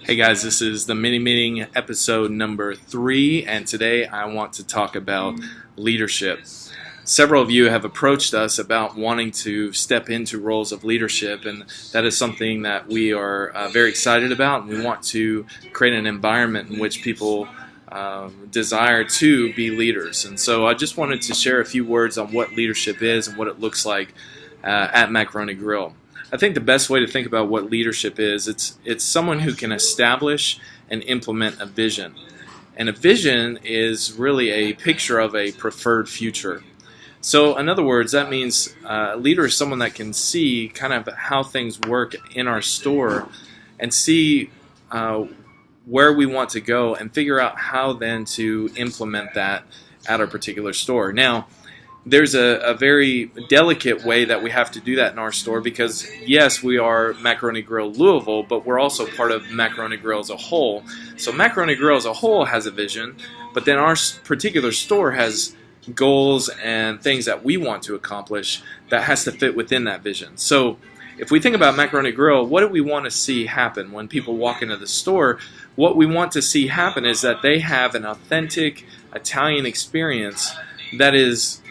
Hey guys, this is the mini meeting episode number 3, and today I want to talk about leadership. Several of you have approached us about wanting to step into roles of leadership, and that is something that we are very excited about, and we want to create an environment in which people desire to be leaders. And so I just wanted to share a few words on what leadership is and what it looks like at Macaroni Grill. I think the best way to think about what leadership is, it's someone who can establish and implement a vision. And a vision is really a picture of a preferred future. So in other words, that means a leader is someone that can see kind of how things work in our store and see where we want to go and figure out how then to implement that at our particular store. Now, there's a very delicate way that we have to do that in our store because, yes, we are Macaroni Grill Louisville, but we're also part of Macaroni Grill as a whole. So Macaroni Grill as a whole has a vision, but then our particular store has goals and things that we want to accomplish that has to fit within that vision. So if we think about Macaroni Grill, what do we want to see happen when people walk into the store? What we want to see happen is that they have an authentic Italian experience that is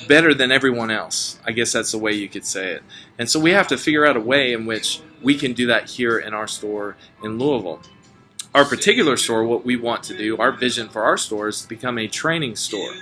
better than everyone else. I guess that's the way you could say it. And so we have to figure out a way in which we can do that here in our store in Louisville. Our particular store, what we want to do, our vision for our store is to become a training store.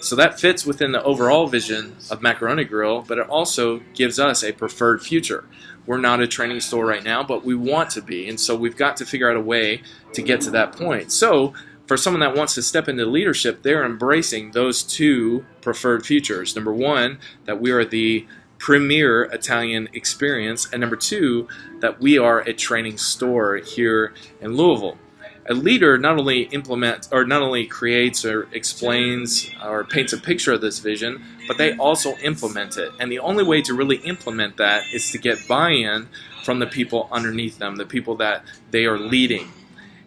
So that fits within the overall vision of Macaroni Grill, but it also gives us a preferred future. We're not a training store right now, but we want to be, and so we've got to figure out a way to get to that point. So for someone that wants to step into leadership, they're embracing those two preferred futures. Number one, that we are the premier Italian experience, and number two, that we are a training store here in Louisville. A leader not only creates or explains or paints a picture of this vision, but they also implement it. And the only way to really implement that is to get buy-in from the people underneath them, the people that they are leading.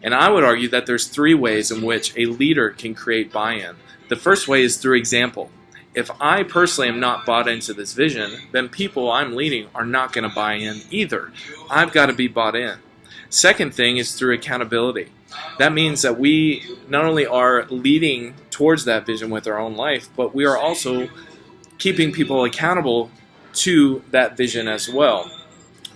And I would argue that there's 3 ways in which a leader can create buy-in. The first way is through example. If I personally am not bought into this vision, then people I'm leading are not going to buy in either. I've got to be bought in. Second thing is through accountability. That means that we not only are leading towards that vision with our own life, but we are also keeping people accountable to that vision as well.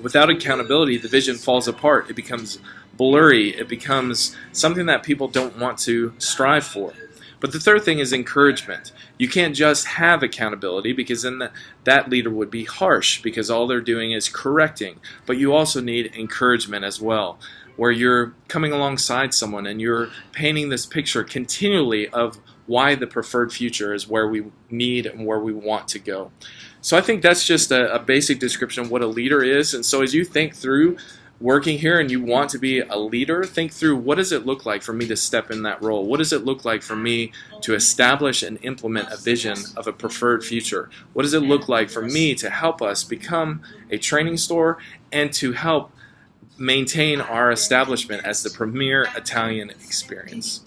Without accountability, the vision falls apart. It becomes blurry. It becomes something that people don't want to strive for. But the third thing is encouragement. You can't just have accountability because then that leader would be harsh because all they're doing is correcting. But you also need encouragement as well, where you're coming alongside someone and you're painting this picture continually of why the preferred future is where we need and where we want to go. So I think that's just a basic description of what a leader is. And so as you think through working here and you want to be a leader, think through what does it look like for me to step in that role? What does it look like for me to establish and implement a vision of a preferred future? What does it look like for me to help us become a training store and to help maintain our establishment as the premier Italian experience?